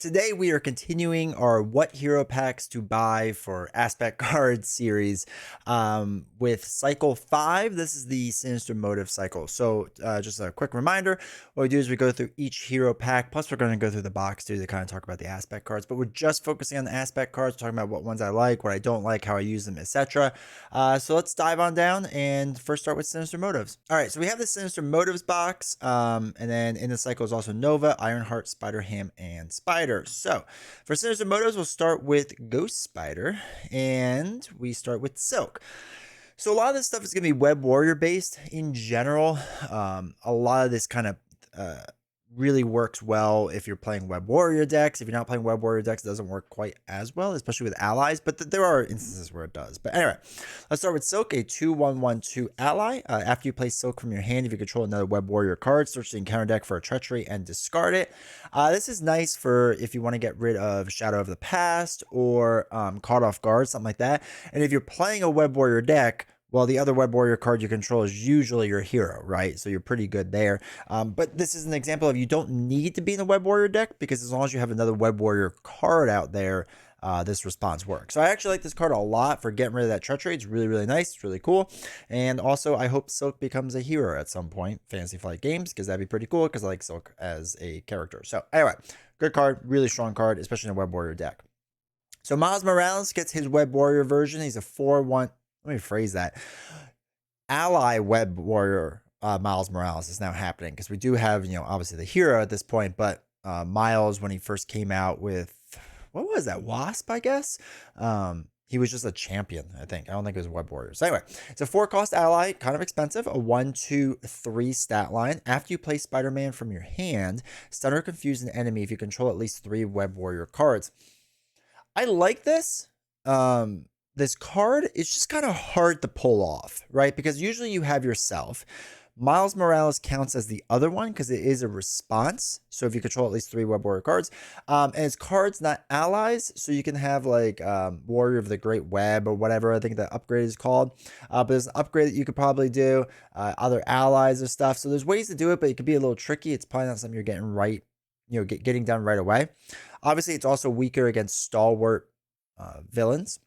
Today we are continuing our what hero packs to buy for aspect cards series with cycle 5. This is the Sinister Motive cycle. So just a quick reminder, what we do is we go through each hero pack, plus we're going to go through the box too to kind of talk about the aspect cards, but we're just focusing on the aspect cards, talking about what ones I like, what I don't like, how I use them, etc. So let's dive on down and first start with Sinister Motives. All right, so we have the Sinister Motives box, and then in the cycle is also Nova, Ironheart, Spider-Ham, and Spider. So for Sinister Motives, we'll start with Ghost Spider, and we start with Silk. So a lot of this stuff is going to be Web Warrior based in general. A lot of this kind of really works well if you're playing Web Warrior decks. If you're not playing Web Warrior decks, it doesn't work quite as well, especially with allies, but there are instances where it does. But anyway, let's start with Silk, a 2/1/1/2 ally. After you play Silk from your hand, if you control another Web Warrior card, search the encounter deck for a Treachery and discard it. This is nice for if you want to get rid of Shadow of the Past or Caught Off Guard, something like that. And if you're playing a Web Warrior deck, well, the other Web Warrior card you control is usually your hero, right? So you're pretty good there. But this is an example of you don't need to be in a Web Warrior deck, because as long as you have another Web Warrior card out there, this response works. So I actually like this card a lot for getting rid of that Treachery. It's really, really nice. It's really cool. And also, I hope Silk becomes a hero at some point, Fantasy Flight Games, because that'd be pretty cool, because I like Silk as a character. So anyway, good card, really strong card, especially in a Web Warrior deck. So Miles Morales gets his Web Warrior version. He's a 4/1. Let me phrase that. Ally Web Warrior Miles Morales is now happening, because we do have, obviously the hero at this point, but Miles, when he first came out with, what was that, Wasp, I guess? He was just a champion, I think. I don't think it was Web Warrior. So anyway, it's a 4-cost ally, kind of expensive, a 1/2/3 stat line. After you play Spider-Man from your hand, stun or confuse an enemy if you control at least 3 Web Warrior cards. I like this. This card is just kind of hard to pull off, right? Because usually you have yourself. Miles Morales counts as the other one because it is a response. So if you control at least 3 Web Warrior cards, and it's cards, not allies. So you can have like Warrior of the Great Web or whatever I think the upgrade is called. But there's an upgrade that you could probably do, other allies or stuff. So there's ways to do it, but it could be a little tricky. It's probably not something you're getting right, getting done right away. Obviously, it's also weaker against stalwart villains.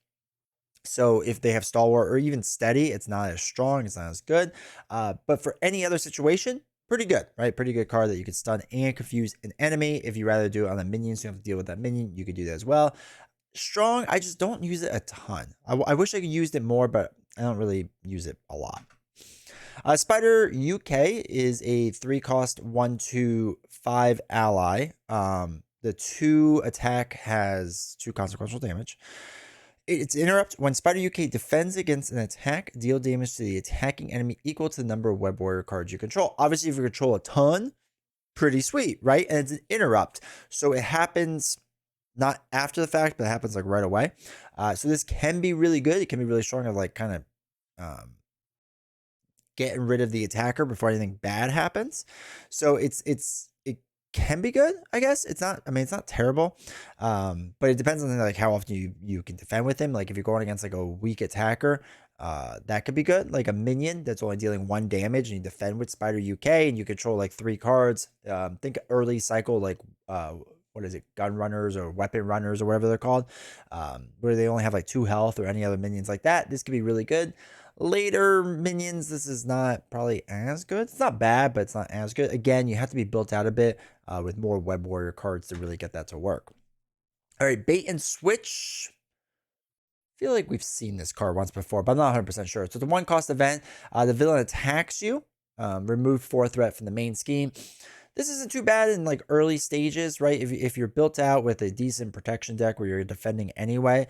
So if they have stalwart or even steady, it's not as strong, it's not as good. But for any other situation, pretty good, right? Pretty good card that you can stun and confuse an enemy. If you rather do it on the minion, so you have to deal with that minion, you could do that as well. Strong, I just don't use it a ton. I wish I could use it more, but I don't really use it a lot. Spider UK is a 3-cost 1/5 ally. The 2 attack has 2 consequential damage. It's interrupt. When Spider UK defends against an attack, deal damage to the attacking enemy equal to the number of Web Warrior cards you control. Obviously, if you control a ton, pretty sweet, right? And it's an interrupt. So it happens not after the fact, but it happens like right away. So this can be really good. It can be really strong of like kind of getting rid of the attacker before anything bad happens. So it can be good, I guess. It's not, I mean, it's not terrible. But it depends on like how often you can defend with him. Like if you're going against like a weak attacker, that could be good. Like a minion that's only dealing 1 damage and you defend with Spider UK and you control like 3 cards. Think early cycle, like what is it, gun runners or weapon runners or whatever they're called, where they only have like 2 health or any other minions like that. This could be really good. Later minions, this is not probably as good. It's not bad, but it's not as good. Again, you have to be built out a bit with more Web Warrior cards to really get that to work. All right, Bait and Switch. I feel like we've seen this card once before, but I'm not 100% sure. So the 1-cost event, the villain attacks you. Remove 4 threat from the main scheme. This isn't too bad in like early stages, right? If you're built out with a decent protection deck where you're defending anyway,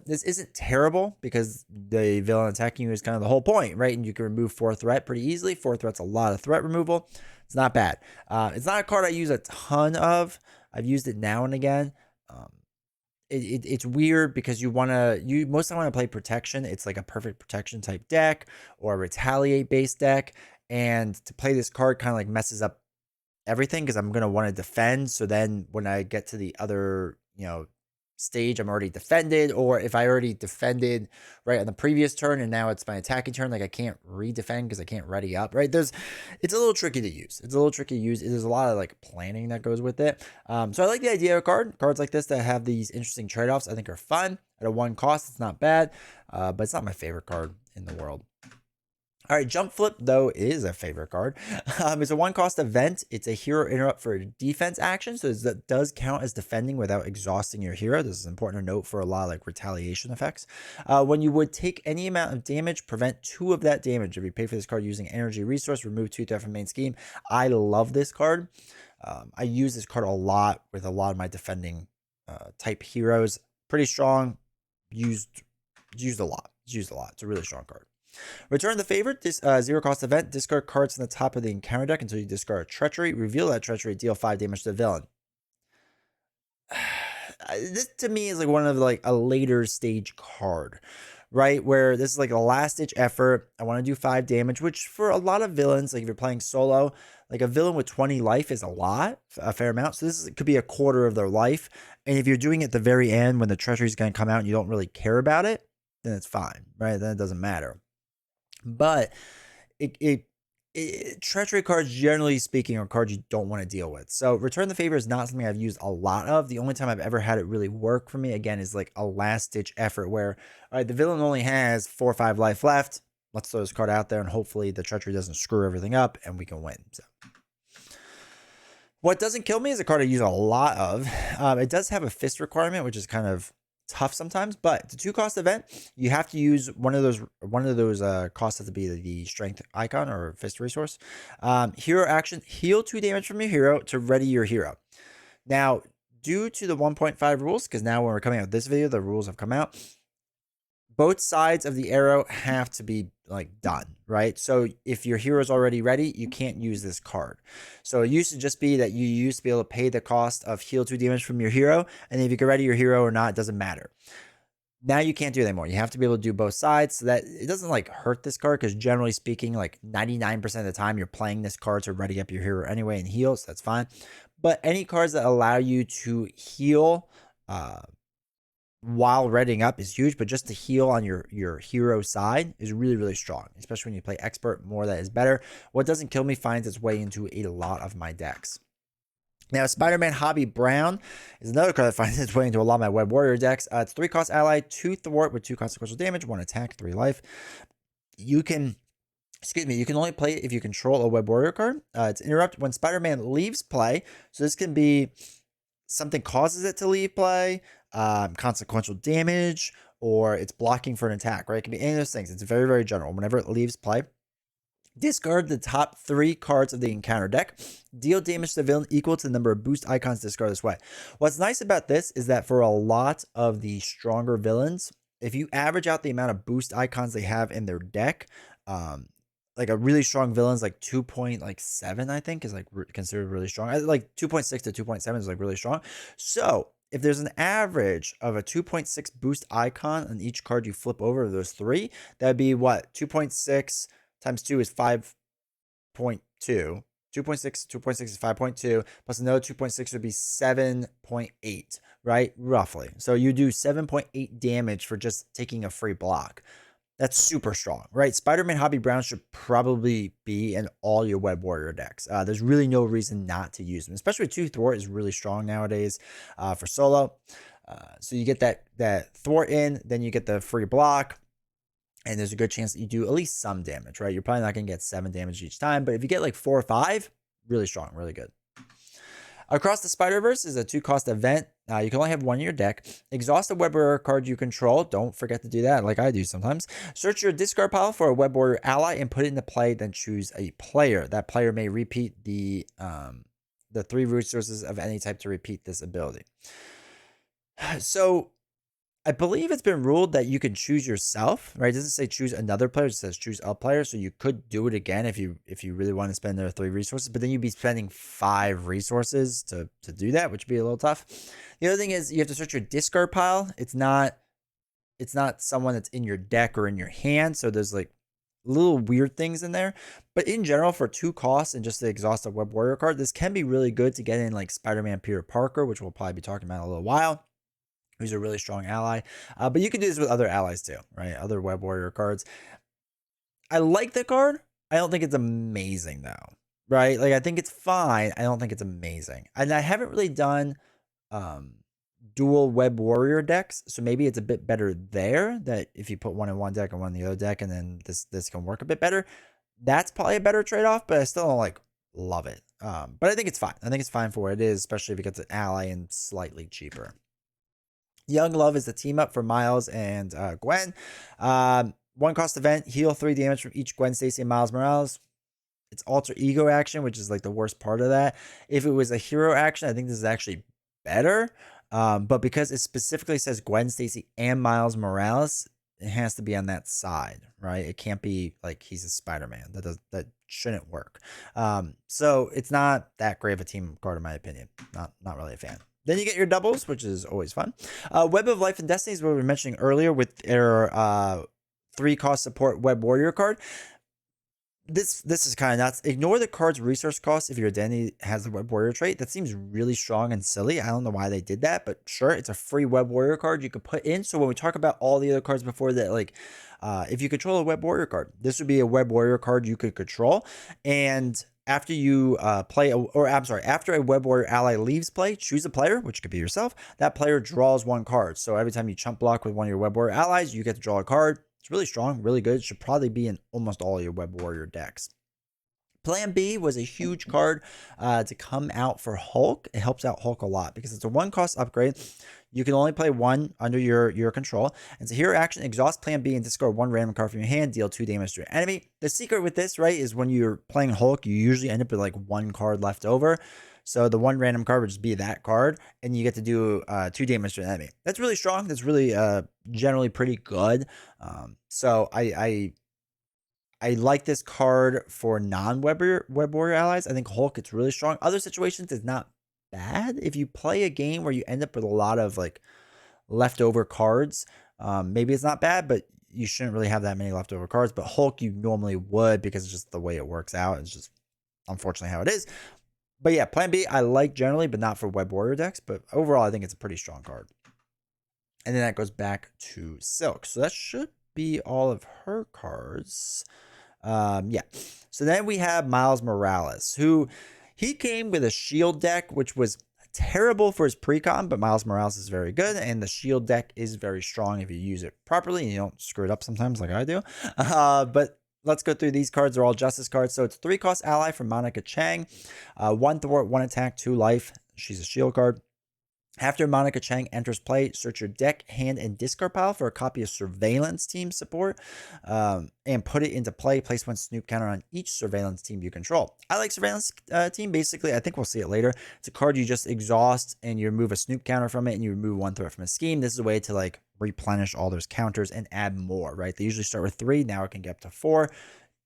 this isn't terrible because the villain attacking you is kind of the whole point, right? And you can remove 4 threat pretty easily. 4 threat's a lot of threat removal. It's not bad. It's not a card I use a ton of. I've used it now and again. It's weird because you most time want to play protection. It's like a perfect protection type deck or a retaliate based deck. And to play this card kind of like messes up everything because I'm going to want to defend. So then when I get to the other, stage I'm already defended, or if I already defended right on the previous turn and now it's my attacking turn, like I can't redefend because I can't ready up, right? It's a little tricky to use. It's a little tricky to use. There's a lot of like planning that goes with it. So I like the idea of cards like this that have these interesting trade-offs. I think are fun at a 1 cost. It's not bad, but it's not my favorite card in the world. All right, Jump Flip, though, is a favorite card. It's a 1 cost event. It's a hero interrupt for a defense action, so that does count as defending without exhausting your hero. This is important to note for a lot of like retaliation effects. When you would take any amount of damage, prevent 2 of that damage. If you pay for this card using energy resource, remove 2 threat from main scheme. I love this card. I use this card a lot with a lot of my defending type heroes. Pretty strong. Used a lot. It's a really strong card. Return the favorite. This 0 cost event. Discard cards from the top of the encounter deck until you discard Treachery. Reveal that Treachery. Deal 5 damage to the villain. This to me is like one of like a later stage card, right? Where this is like a last ditch effort. I want to do 5 damage, which for a lot of villains, like if you're playing solo, like a villain with 20 life is a fair amount. So this could be a quarter of their life. And if you're doing it at the very end when the Treachery is going to come out and you don't really care about it, then it's fine, right? Then it doesn't matter. But Treachery cards, generally speaking, are cards you don't want to deal with. So Return the Favor is not something I've used a lot of. The only time I've ever had it really work for me, again, is like a last-ditch effort where, all right, the villain only has 4 or 5 life left. Let's throw this card out there, and hopefully the Treachery doesn't screw everything up, and we can win. So what doesn't kill me is a card I use a lot of. It does have a fist requirement, which is kind of tough sometimes, but it's a 2 cost event. You have to use one of those costs have to be the strength icon or fist resource. Hero action, heal 2 damage from your hero to ready your hero. Now, due to the 1.5 rules, because now when we're coming out with this video, the rules have come out, both sides of the arrow have to be like done, right? So if your hero is already ready, you can't use this card. So it used to just be that you used to be able to pay the cost of heal 2 damage from your hero, and if you can ready your hero or not, it doesn't matter. Now you can't do that anymore. You have to be able to do both sides so that it doesn't like hurt this card, because generally speaking, like 99% of the time you're playing this card to ready up your hero anyway and heal, so that's fine. But any cards that allow you to heal while readying up is huge, but just to heal on your hero side is really, really strong, especially when you play expert. More that is better. What doesn't kill me finds its way into a lot of my decks. Now, Spider-Man Hobby Brown is another card that finds its way into a lot of my Web Warrior decks. It's 3 cost ally, 2 thwart with 2 consequential damage, 1 attack, 3 life. You can only play it if you control a Web Warrior card. It's interrupt when Spider-Man leaves play. So this can be something causes it to leave play, consequential damage, or it's blocking for an attack, right? It can be any of those things. It's very, very general. Whenever it leaves play, discard the top 3 cards of the encounter deck. Deal damage to the villain equal to the number of boost icons discarded this way. What's nice about this is that for a lot of the stronger villains, if you average out the amount of boost icons they have in their deck, like a really strong villain's like 2.7, I think, is like considered really strong. Like 2.6 to 2.7 is like really strong. So if there's an average of a 2.6 boost icon on each card you flip over those 3, that'd be what? 2.6 times 2 is 5.2. 2.6 is 5.2, plus another 2.6 would be 7.8, right? Roughly. So you do 7.8 damage for just taking a free block. That's super strong, right? Spider-Man Hobby Brown should probably be in all your Web Warrior decks. There's really no reason not to use them, especially 2 thwart is really strong nowadays for solo. So you get that thwart in, then you get the free block, and there's a good chance that you do at least some damage, right? You're probably not going to get 7 damage each time, but if you get like 4 or 5, really strong, really good. Across the Spider-Verse is a 2 cost event. You can only have 1 in your deck. Exhaust a Web Warrior card you control. Don't forget to do that, like I do sometimes. Search your discard pile for a Web Warrior ally and put it into play, then choose a player. That player may repeat the 3 resources of any type to repeat this ability. So I believe it's been ruled that you can choose yourself, right? It doesn't say choose another player, it says choose a player. So you could do it again if you really want to spend their 3 resources, but then you'd be spending 5 resources to do that, which would be a little tough. The other thing is you have to search your discard pile. It's not someone that's in your deck or in your hand. So there's like little weird things in there. But in general, for 2 costs and just the exhaustive Web Warrior card, this can be really good to get in like Spider-Man Peter Parker, which we'll probably be talking about in a little while. who's a really strong ally. But you can do this with other allies too, right? Other Web Warrior cards. I like the card. I don't think it's amazing though, right? Like I think it's fine. I don't think it's amazing. And I haven't really done um dual Web Warrior decks, so maybe it's a bit better there. That if you put one in one deck and one in the other deck, and then this can work a bit better. That's probably a better trade off, but I still don't like love it. But I think it's fine. I think it's fine for what it is, especially if it gets an ally and slightly cheaper. Young Love is the team up for Miles and Gwen. One cost event, heal 3 damage from each Gwen Stacy and Miles Morales. It's alter ego action, which is like the worst part of that. If it was a hero action, I think this is actually better. But because it specifically says Gwen Stacy and Miles Morales, it has to be on that side, right? It can't be like he's a Spider-Man. That shouldn't work. So it's not that great of a team card in my opinion. Not really a fan. Then you get your doubles, which is always fun. Web of Life and Destiny is what we were mentioning earlier with their 3-cost support Web Warrior card. This is kind of nuts. Ignore the card's resource cost if your identity has the Web Warrior trait. That seems really strong and silly. I don't know why they did that, but sure, it's a free Web Warrior card you could put in. So when we talk about all the other cards before that, like if you control a Web Warrior card, this would be a Web Warrior card you could control. And after you after a Web Warrior ally leaves play, choose a player, which could be yourself. That player draws 1 card. So every time you chump block with one of your Web Warrior allies, you get to draw a card. It's really strong, really good. Should probably be in almost all your Web Warrior decks. Plan B was a huge card to come out for Hulk. It helps out Hulk a lot because it's a 1-cost upgrade. You can only play 1 under your control. And so hero action, exhaust Plan B and discard 1 random card from your hand, deal 2 damage to your enemy. The secret with this, right, is when you're playing Hulk, you usually end up with like 1 card left over. So the 1 random card would just be that card, and you get to do 2 damage to an enemy. That's really strong. That's really generally pretty good. So I like this card for non-Web Warrior allies. I think Hulk, it's really strong. Other situations, it's not bad. If you play a game where you end up with a lot of like leftover cards, maybe it's not bad, but you shouldn't really have that many leftover cards. But Hulk, you normally would because it's just the way it works out. It's just unfortunately how it is. But yeah, Plan B, I like generally, but not for Web Warrior decks. But overall, I think it's a pretty strong card. And then that goes back to Silk. So that should be all of her cards. Yeah. So then we have Miles Morales, who he came with a shield deck, which was terrible for his precon, but Miles Morales is very good, and the shield deck is very strong if you use it properly and you don't screw it up sometimes like I do. But let's go through these cards. They're all justice cards. So it's 3-cost ally from Monica Chang. 1 thwart, 1 attack, 2 life. She's a shield card. After Monica Chang enters play, search your deck, hand, and discard pile for a copy of Surveillance Team support and put it into play. Place 1 Snoop counter on each Surveillance Team you control. I like Surveillance Team. Basically, I think we'll see it later. It's a card you just exhaust and you remove a Snoop counter from it and you remove 1 threat from a scheme. This is a way to like replenish all those counters and add more, right? They usually start with 3. Now it can get up to 4.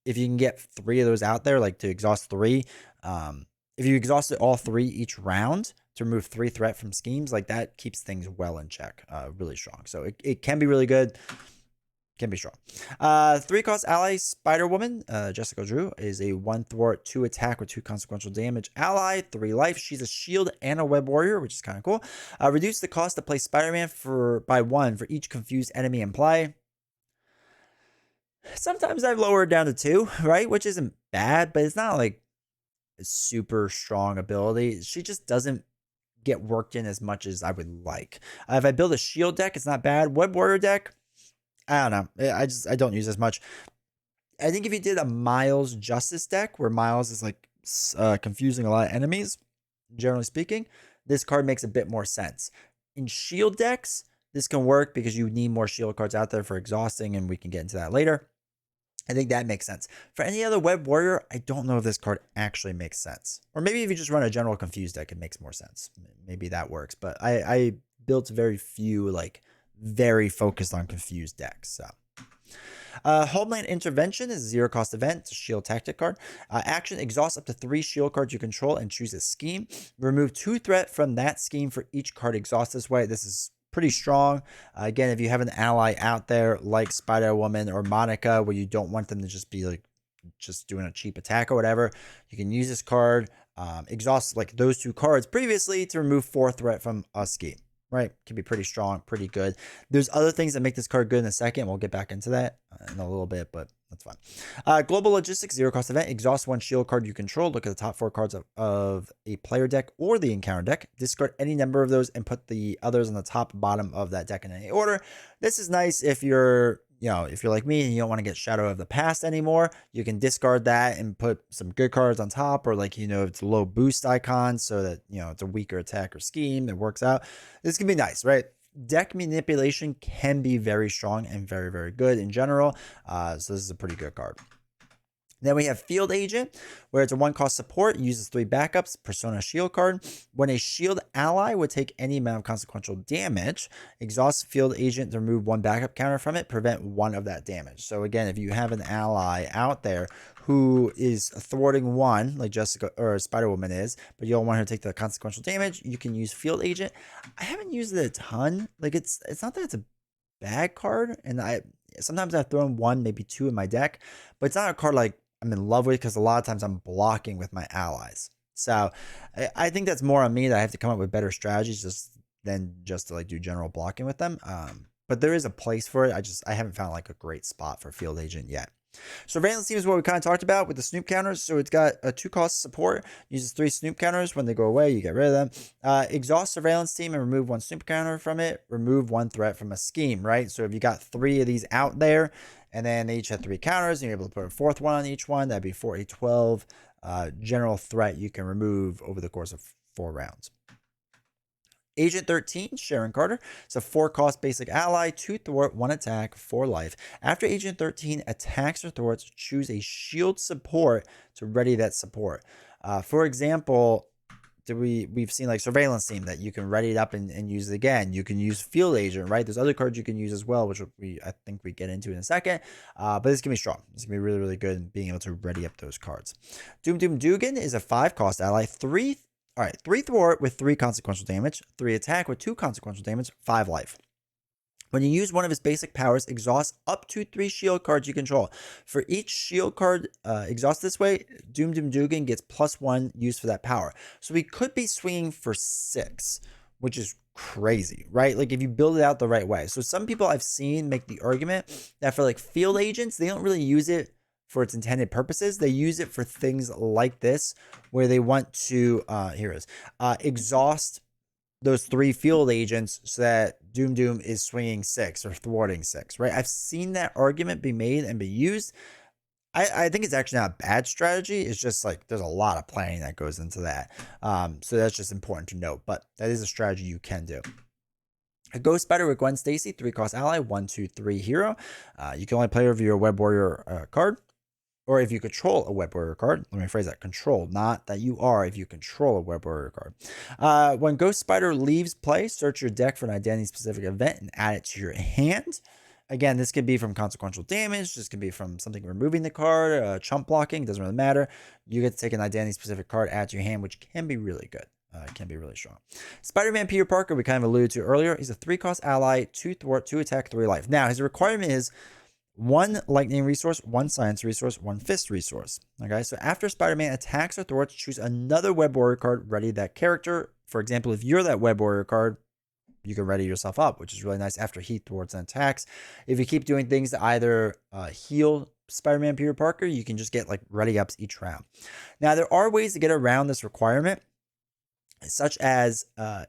If you can get 3 of those out there, like to exhaust 3, if you exhausted all 3 each round to remove 3 threat from schemes, like that keeps things well in check. Really strong. So it can be really good. Can be strong. 3-cost ally Spider-Woman, Jessica Drew, is a 1 thwart, 2 attack with 2 consequential damage ally, 3 life. She's a shield and a Web Warrior, which is kind of cool. Reduce the cost to play Spider-Man by 1 for each confused enemy in play. Sometimes I've lowered down to 2, right? Which isn't bad, but it's not like a super strong ability. She just doesn't get worked in as much as I would like. If I build a shield deck, it's not bad. Web Warrior deck, I don't know. I don't use as much. I think if you did a Miles Justice deck where Miles is like confusing a lot of enemies, generally speaking, this card makes a bit more sense. In shield decks, this can work because you need more shield cards out there for exhausting, and we can get into that later. I think that makes sense. For any other Web Warrior, I don't know if this card actually makes sense. Or maybe if you just run a general confused deck, it makes more sense. Maybe that works. But I built very few, like, very focused on confused decks. So. Homeland Intervention is a 0-cost event. It's a shield tactic card. Action, exhaust up to 3 shield cards you control and choose a scheme. Remove 2 threat from that scheme for each card exhaust this way. This is pretty strong. Again, if you have an ally out there like Spider-Woman or Monica where you don't want them to just be like just doing a cheap attack or whatever, you can use this card, exhaust like those 2 cards previously to remove 4 threat from a scheme. right? Can be pretty strong, pretty good. There's other things that make this card good in a second. We'll get back into that in a little bit, but that's fine. Global Logistics, 0-cost event. Exhaust one shield card you control. Look at the top 4 cards of a player deck or the encounter deck. Discard any number of those and put the others on the top and bottom of that deck in any order. This is nice if you're if you're like me and you don't want to get Shadow of the Past anymore, you can discard that and put some good cards on top, or like, it's a low boost icon so that, it's a weaker attack or scheme that works out. This can be nice, right? Deck manipulation can be very strong and very, very good in general. So this is a pretty good card. Then we have Field Agent, where it's a 1-cost support, uses 3 backups, Persona Shield card. When a shield ally would take any amount of consequential damage, exhaust Field Agent to remove 1 backup counter from it, prevent 1 of that damage. So again, if you have an ally out there who is thwarting 1, like Jessica or Spider-Woman is, but you don't want her to take the consequential damage, you can use Field Agent. I haven't used it a ton. Like it's not that it's a bad card, and sometimes I've thrown 1, maybe 2 in my deck, but it's not a card like I'm in love with, because a lot of times I'm blocking with my allies. So I think that's more on me, that I have to come up with better strategies than just to like do general blocking with them. But there is a place for it. I haven't found like a great spot for Field Agent yet. Surveillance Team is what we kind of talked about with the Snoop counters. So it's got a 2-cost support, uses 3 Snoop counters. When they go away, you get rid of them. Exhaust Surveillance Team and remove 1 Snoop counter from it. Remove 1 threat from a scheme, right? So if you got 3 of these out there, and then they each have 3 counters, and you're able to put a 4th one on each one, that'd be for a 12 general threat you can remove over the course of 4 rounds. Agent 13, Sharon Carter. It's a 4-cost basic ally, 2 thwart, 1 attack, 4 life. After Agent 13 attacks or thwarts, choose a shield support to ready that support. For example, we've seen like Surveillance Team that you can ready it up and use it again. You can use Field Agent, right? There's other cards you can use as well, which I think we get into in a second. But this can be strong. This can be really, really good in being able to ready up those cards. Doom Dugan is a 5-cost ally, 3 thwart with 3 consequential damage, 3 attack with 2 consequential damage, 5 life. When you use one of his basic powers, exhaust up to 3 shield cards you control. For each shield card exhaust this way, Doom Dugan gets +1 used for that power. So we could be swinging for 6, which is crazy, right? Like if you build it out the right way. So some people I've seen make the argument that for like Field Agents, they don't really use it for its intended purposes. They use it for things like this, where they want to, exhaust those 3 Field Agents so that Doom is swinging 6 or thwarting 6, right? I've seen that argument be made and be used. I think it's actually not a bad strategy. It's just like there's a lot of planning that goes into that. So that's just important to note, but that is a strategy you can do. A Ghost Spider with Gwen Stacy, 3-cost ally, 1/2/3 hero. You can only play over your Web Warrior card, or if you control a Web Warrior card. Let me phrase that: control, not that you are. If you control a Web Warrior card. When Ghost Spider leaves play, search your deck for an identity-specific event and add it to your hand. Again, this could be from consequential damage. This could be from something removing the card, chump blocking. Doesn't really matter. You get to take an identity-specific card, add to your hand, which can be really good. Can be really strong. Spider-Man Peter Parker, we kind of alluded to earlier. He's a 3-cost ally, 2 thwart, 2 attack, 3 life. Now, his requirement is 1 lightning resource, 1 science resource, 1 fist resource. Okay, so after Spider-Man attacks or thwarts, choose another Web Warrior card, ready that character. For example, if you're that Web Warrior card, you can ready yourself up, which is really nice after he thwarts and attacks. If you keep doing things to either heal Spider-Man Peter Parker, you can just get like ready ups each round. Now, there are ways to get around this requirement, such as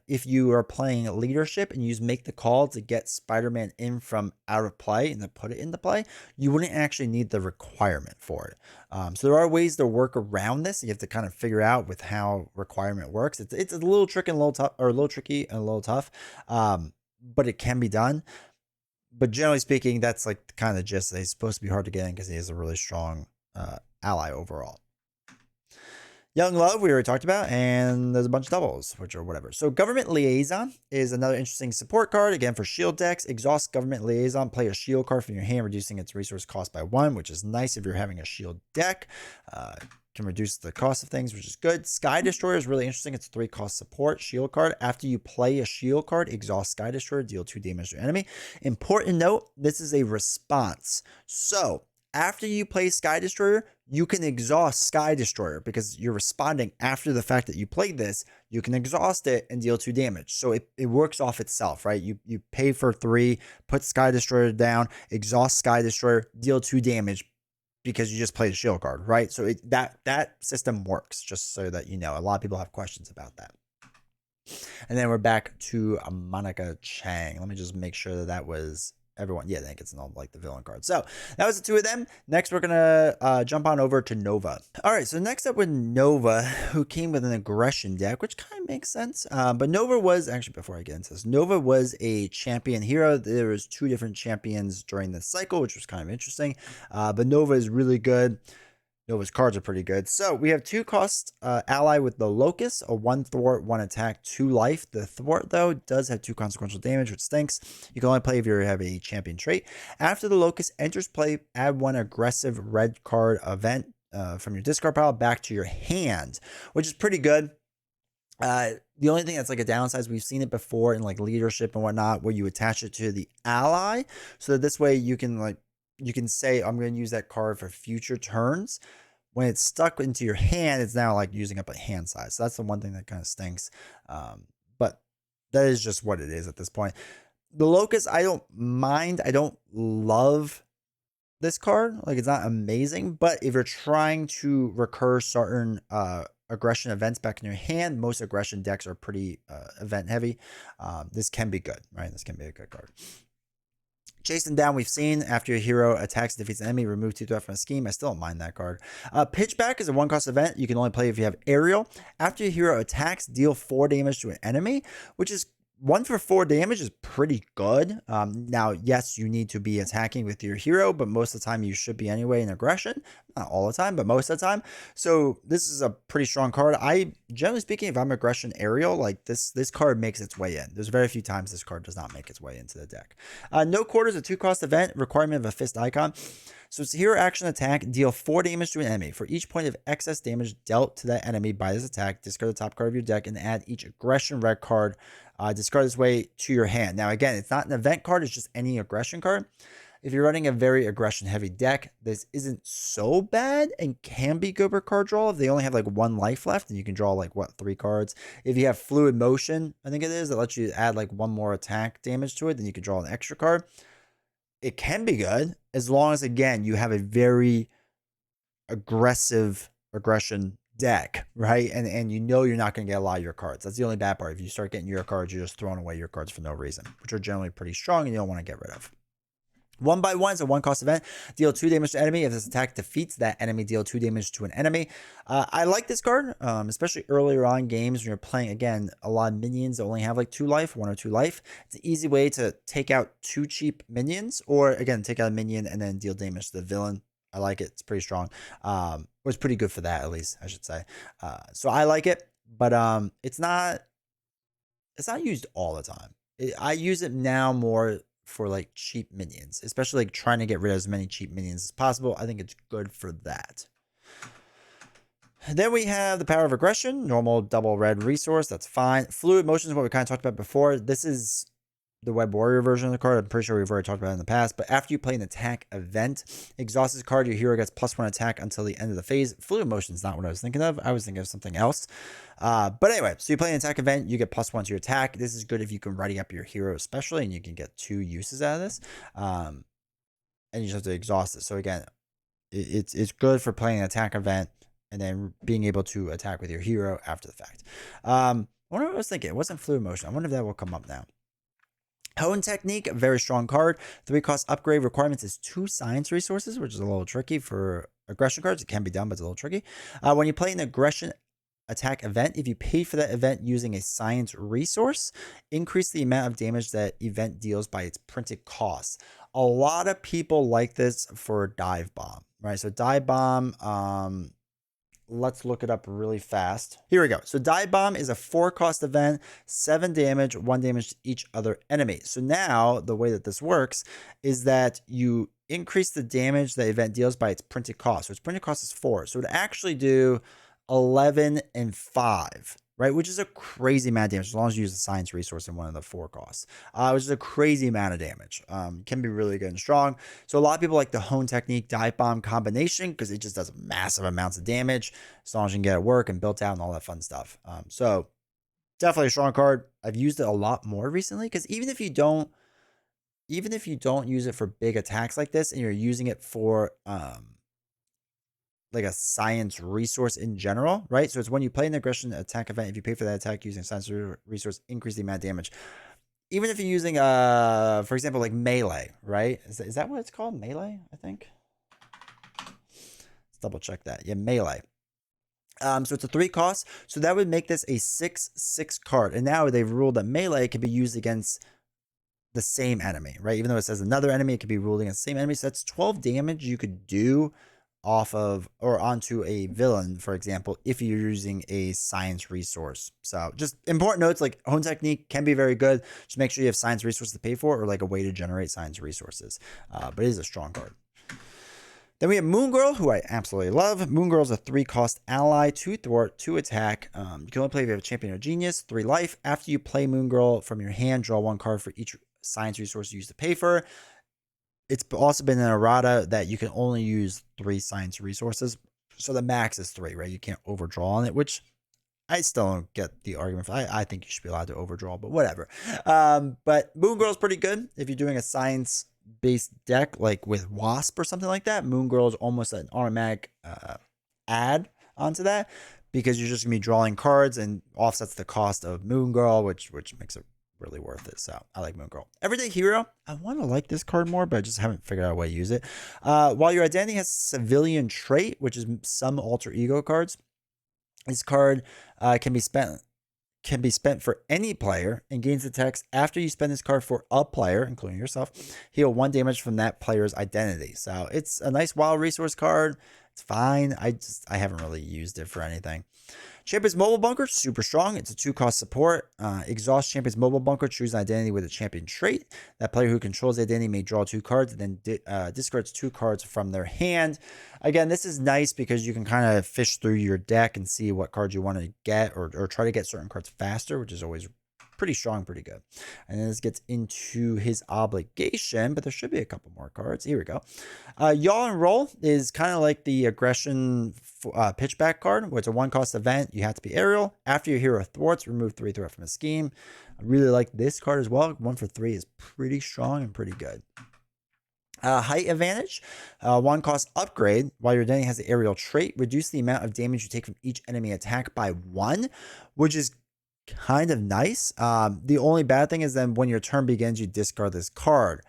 if you are playing leadership and you make the call to get Spider-Man in from out of play and then put it into play, you wouldn't actually need the requirement for it. So there are ways to work around this. You have to kind of figure out with how requirement works. It's a little tricky and a little tough, or a little tricky and a little tough, but it can be done. But generally speaking, that's like kind of the gist. He's supposed to be hard to get in because he is a really strong ally overall. Young Love, we already talked about, and there's a bunch of doubles, which are whatever. So Government Liaison is another interesting support card, again, for shield decks. Exhaust Government Liaison, play a shield card from your hand, reducing its resource cost by 1, which is nice if you're having a shield deck. Can reduce the cost of things, which is good. Sky Destroyer is really interesting. It's a 3-cost support shield card. After you play a shield card, exhaust Sky Destroyer, deal 2 damage to your enemy. Important note, this is a response. So after you play Sky Destroyer, you can exhaust Sky Destroyer because you're responding after the fact that you played this. You can exhaust it and deal 2 damage. So it works off itself, right? You pay for 3, put Sky Destroyer down, exhaust Sky Destroyer, deal 2 damage because you just played a shield card, right? So that system works, just so that you know. A lot of people have questions about that. And then we're back to Monica Chang. Let me just make sure that was everyone. Yeah, I think it's all like the villain card. So that was the 2 of them. Next, we're gonna jump on over to Nova. All right, so next up with Nova, who came with an aggression deck, which kind of makes sense. But Nova was actually, before I get into this, Nova was a champion hero. There was 2 different champions during the cycle, which was kind of interesting. But Nova is really good. Nova's cards are pretty good. So we have 2 cost ally with the Locust, a 1 thwart, 1 attack, 2 life. The thwart, though, does have 2 consequential damage, which stinks. You can only play if you have a champion trait. After the Locust enters play, add 1 aggressive red card event from your discard pile back to your hand, which is pretty good. The only thing that's like a downside is we've seen it before in like leadership and whatnot, where you attach it to the ally, so that this way you can say, I'm going to use that card for future turns. When it's stuck into your hand, it's now like using up a hand size. So that's the one thing that kind of stinks. But that is just what it is at this point. The Locust, I don't mind. I don't love this card. Like, it's not amazing. But if you're trying to recur certain aggression events back in your hand, most aggression decks are pretty event heavy. This can be good, right? This can be a good card. Chasing down, we've seen after your hero attacks and defeats an enemy, remove 2 threat from a scheme. I still don't mind that card. Pitchback is a 1 cost event. You can only play if you have aerial. After your hero attacks, deal 4 damage to an enemy, which is 1 for 4 damage is pretty good. Now, yes, you need to be attacking with your hero, but most of the time you should be anyway in aggression. Not all the time, but most of the time. So this is a pretty strong card. Generally speaking, if I'm aggression aerial, like this card makes its way in. There's very few times this card does not make its way into the deck. No Quarters, a 2 cost event, requirement of a fist icon. So it's a hero action attack, deal 4 damage to an enemy. For each point of excess damage dealt to that enemy by this attack, discard the top card of your deck and add each aggression red card. Discard this way to your hand. Now, again, it's not an event card. It's just any aggression card. If you're running a very aggression-heavy deck, this isn't so bad and can be good for card draw if they only have like 1 life left and you can draw like, 3 cards. If you have Fluid Motion, I think it is, that lets you add like 1 more attack damage to it, then you can draw an extra card. It can be good as long as, again, you have a very aggressive aggression deck, right? And you know you're not going to get a lot of your cards. That's the only bad part. If you start getting your cards, you're just throwing away your cards for no reason, which are generally pretty strong and you don't want to get rid of. 1 by 1 is a 1 cost event. Deal 2 damage to enemy. If this attack defeats that enemy, deal 2 damage to an enemy. I like this card, especially earlier on games when you're playing, again, a lot of minions that only have like 2 life, 1 or 2 life. It's an easy way to take out 2 cheap minions, or again, take out a minion and then deal damage to the villain. I like it. It's pretty strong. It was pretty good for that, at least, I should say. So I like it, but it's not used all the time. I use it now more for like cheap minions, especially like trying to get rid of as many cheap minions as possible. I think it's good for that. Then we have the Power of Aggression, normal double red resource. That's fine. Fluid Motion is what we kind of talked about before. This is the Web Warrior version of the card. I'm pretty sure we've already talked about it in the past. But after you play an attack event, exhaust this card, your hero gets +1 attack until the end of the phase. Fluid Motion is not what I was thinking of. I was thinking of something else. But anyway, so you play an attack event, you get +1 to your attack. This is good if you can ready up your hero especially, and you can get 2 uses out of this. And you just have to exhaust it. So again, it's good for playing an attack event and then being able to attack with your hero after the fact. I wonder what I was thinking. It wasn't Fluid Motion. I wonder if that will come up now. Hone Technique, a very strong card. 3 cost upgrade requirements is 2 science resources, which is a little tricky for aggression cards. It can be done, but it's a little tricky. When you play an aggression attack event, if you pay for that event using a science resource, increase the amount of damage that event deals by its printed cost. A lot of people like this for Dive Bomb, right? So Dive Bomb, let's look it up really fast. Here we go. So Dive Bomb is a 4 cost event, 7 damage, 1 damage to each other enemy. So now the way that this works is that you increase the damage the event deals by its printed cost. So its printed cost is 4. So it would actually do 11 and 5, right? Which is a crazy amount of damage as long as you use a science resource in one of the 4 costs, which is a crazy amount of damage. Can be really good and strong. So a lot of people like the Hone Technique Dive Bomb combination because it just does massive amounts of damage as long as you can get it work and built out and all that fun stuff. So definitely a strong card. I've used it a lot more recently because even if you don't use it for big attacks like this and you're using it for like a science resource in general, right? So it's when you play an aggression attack event, if you pay for that attack using a science resource, increase the amount of damage. Even if you're using, for example, like melee, right? Is that what it's called? Melee, I think. Let's double check that. Yeah, melee. So it's a 3 cost. So that would make this a 6/6 card. And now they've ruled that melee can be used against the same enemy, right? Even though it says another enemy, it could be ruled against the same enemy. So that's 12 damage you could do off of or onto a villain, for example, if you're using a science resource. So just important notes, like Hone Technique can be very good. Just make sure you have science resources to pay for or like a way to generate science resources. But it is a strong card. Then we have Moon Girl, who I absolutely love. Moon Girl is a 3 cost ally, 2 thwart, 2 attack. You can only play if you have a champion or genius, 3 life. After you play Moon Girl from your hand, draw 1 card for each science resource you use to pay for. It's also been an errata that you can only use 3 science resources. So the max is 3, right? You can't overdraw on it, which I still don't get the argument for. I think you should be allowed to overdraw, but whatever. But Moon Girl is pretty good if you're doing a science-based deck, like with Wasp or something like that. Moon Girl is almost an automatic add onto that because you're just going to be drawing cards and offsets the cost of Moon Girl, which makes it really worth it. So I like Moon Girl. Everyday Hero. I want to like this card more, but I just haven't figured out a way to use it. While your identity has civilian trait, which is some alter ego cards, this card can be spent for any player and gains attacks after you spend this card for a player, including yourself. Heal 1 damage from that player's identity. So it's a nice wild resource card. It's fine. I haven't really used it for anything. Champion's Mobile Bunker, super strong. It's a 2 cost support. Exhaust Champion's Mobile Bunker. Choose an identity with a champion trait. That player who controls the identity may draw 2 cards and then discards 2 cards from their hand. Again, this is nice because you can kind of fish through your deck and see what cards you want to get or try to get certain cards faster, which is always pretty strong, pretty good. And then this gets into his obligation, but there should be a couple more cards. Here we go. Yaw and Roll is kind of like the aggression pitchback card, where it's a 1 cost event. You have to be aerial. After your hero thwarts, remove 3 threat from a scheme. I really like this card as well. 1 for 3 is pretty strong and pretty good. Height advantage, 1 cost upgrade. While your identity has the aerial trait, reduce the amount of damage you take from each enemy attack by 1, which is kind of nice. The only bad thing is then when your turn begins, you discard this card,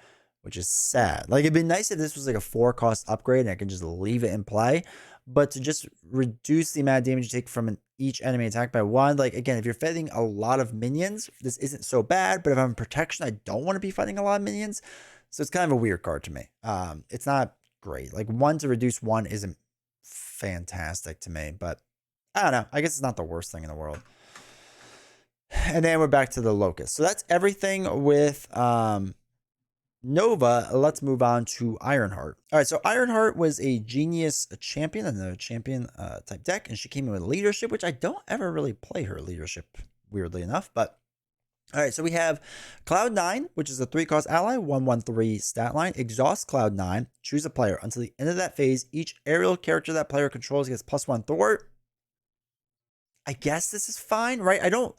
which is sad. Like, it'd be nice if this was like a 4 cost upgrade and I can just leave it in play. But to just reduce the amount of damage you take from each enemy attack by 1, like, again, if you're fighting a lot of minions, this isn't so bad. But if I'm in protection, I don't want to be fighting a lot of minions. So it's kind of a weird card to me. It's not great. Like, 1 to reduce 1 isn't fantastic to me. But I don't know. I guess it's not the worst thing in the world. And then we're back to the Locust. So that's everything with Nova. Let's move on to Ironheart. All right, so Ironheart was a genius champion, another champion type deck, and she came in with leadership, which I don't ever really play her leadership, weirdly enough. But all right, so we have Cloud9, which is a 3 cost ally, 1/1/3 stat line. Exhaust Cloud9, choose a player. Until the end of that phase, each aerial character that player controls gets +1 thwart. I guess this is fine, right? I don't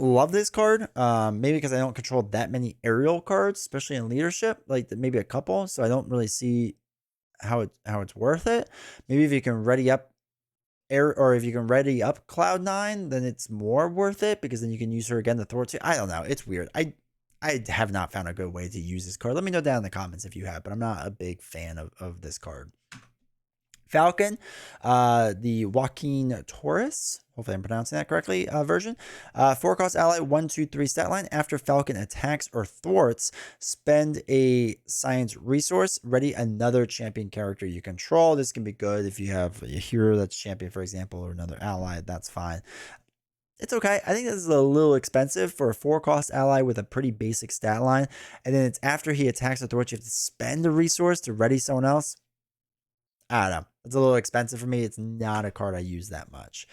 love this card. Maybe because I don't control that many aerial cards, especially in leadership, like maybe a couple. So I don't really see how it's worth it. Maybe if you can ready up if you can ready up Cloud9, then it's more worth it because then you can use her again to thwart too. I don't know. It's weird. I have not found a good way to use this card. Let me know down in the comments if you have, but I'm not a big fan of this card. Falcon, the Joaquin Torres, hopefully I'm pronouncing that correctly, version. 4 cost ally, 1/2/3 stat line. After Falcon attacks or thwarts, spend a science resource. Ready another champion character you control. This can be good if you have a hero that's champion, for example, or another ally. That's fine. It's okay. I think this is a little expensive for a 4 cost ally with a pretty basic stat line. And then it's after he attacks or thwarts, you have to spend a resource to ready someone else. I don't know. It's a little expensive for me. It's not a card I use that much.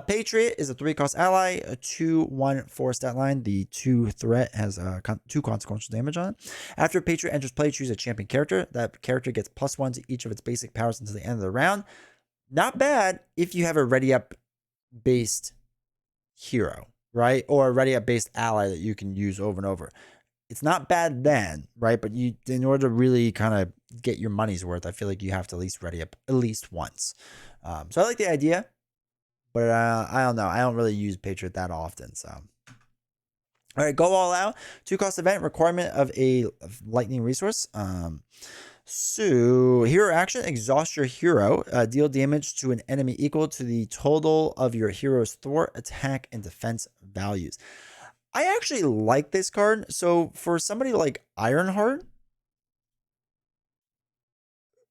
Patriot is a 3-cost ally, a 2/1/4 stat line. The 2 threat has 2 consequential damage on it. After Patriot enters play, choose a champion character. That character gets +1 to each of its basic powers until the end of the round. Not bad if you have a ready up based hero, right? Or a ready up based ally that you can use over and over. It's not bad then, right? But you, in order to really kind of get your money's worth, I feel like you have to at least ready up at least once. So I like the idea, but I don't know. I don't really use Patriot that often. So, all right, go all out. 2-cost event, requirement of a lightning resource. So hero action, exhaust your hero, deal damage to an enemy equal to the total of your hero's thwart, attack, and defense values. I actually like this card. So for somebody like Ironheart,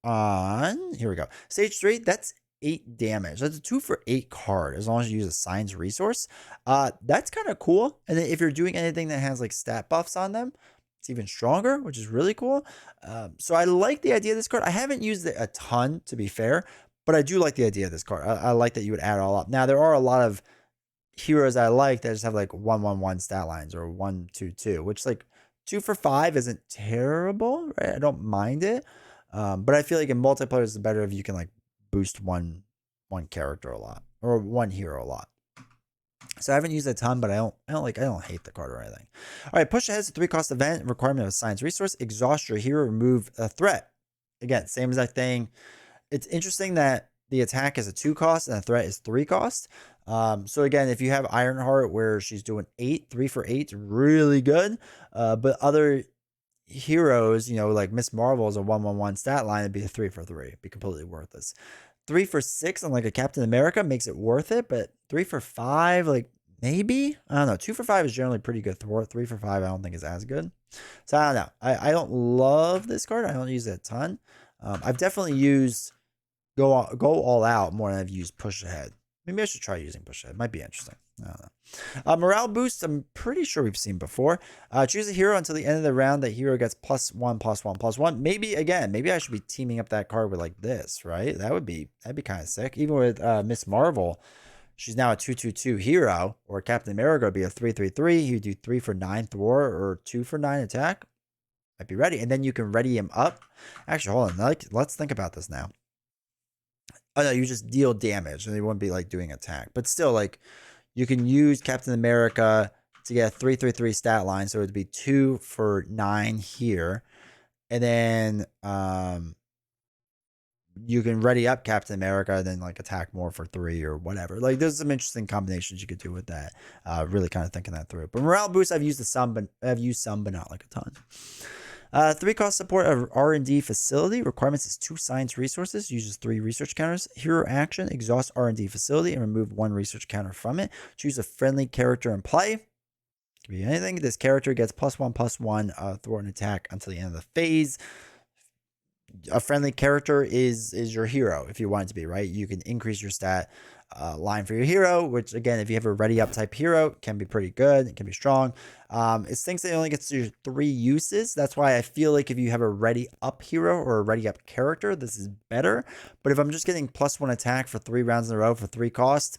here we go. Stage 3, that's 8 damage. That's a 2-for-8 card as long as you use a Signs resource. That's kind of cool. And then if you're doing anything that has like stat buffs on them, it's even stronger, which is really cool. So I like the idea of this card. I haven't used it a ton, to be fair, but I do like the idea of this card. I like that you would add it all up. Now, there are a lot of heroes I like that just have like 1/1/1 stat lines or 1/2/2, which like 2-for-5 isn't terrible, right? I don't mind it. But I feel like in multiplayer it's better if you can like boost one character a lot or one hero a lot. So I haven't used it a ton, but I don't hate the card or anything. All right, push ahead is a 3-cost event, requirement of a Signs resource, exhaust your hero, remove a threat. Again, same exact thing. It's interesting that the attack is a 2-cost and the threat is 3-cost. So again, if you have Ironheart where she's doing 3-for-8, really good. But other heroes, like Miss Marvel is a 1/1/1 stat line, it'd be a 3-for-3. It'd be completely worthless. 3-for-6 on like a Captain America makes it worth it, but 3-for-5, like maybe? I don't know. 2-for-5 is generally pretty good thwart. 3-for-5, I don't think is as good. So I don't know. I don't love this card. I don't use it a ton. I've definitely used go all out more than I've used push ahead. Maybe I should try using push ahead. Might be interesting. I don't know. Morale boost, I'm pretty sure we've seen before. Choose a hero until the end of the round. That hero gets +1/+1/+1. Maybe I should be teaming up that card with like this, right? That'd be kind of sick. Even with Miss Marvel, she's now a 2/2/2 hero, or Captain America would be a 3/3/3. You do 3-for-9 thwart or 2-for-9 attack. Might be ready, and then you can ready him up. Actually, hold on. Let's think about this now. Oh no, you just deal damage, and they wouldn't be like doing attack, but still like. You can use Captain America to get a 3-3-3 stat line. So it'd be 2-for-9 here. And then you can ready up Captain America and then like attack more for 3 or whatever. Like there's some interesting combinations you could do with that. Really kind of thinking that through. But morale boost I've used some, but not like a ton. 3-cost support of R&D facility. Requirements is 2 science resources. Uses 3 research counters. Hero action. Exhaust R&D facility and remove 1 research counter from it. Choose a friendly character and play. Could be anything. This character gets +1/+1 thwart and attack until the end of the phase. A friendly character is your hero if you want it to be, right? You can increase your stat line for your hero, which again, if you have a ready up type hero, can be pretty good. It can be strong. It's things that only gets to 3 uses. That's why I feel like if you have a ready up hero or a ready up character, this is better. But if I'm just getting +1 attack for 3 rounds in a row for 3 cost,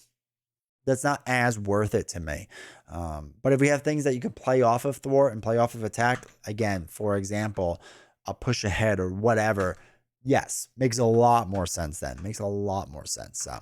that's not as worth it to me. But if we have things that you can play off of thwart and play off of attack, again, for example, a push ahead or whatever, yes, makes a lot more sense then. Makes a lot more sense. So.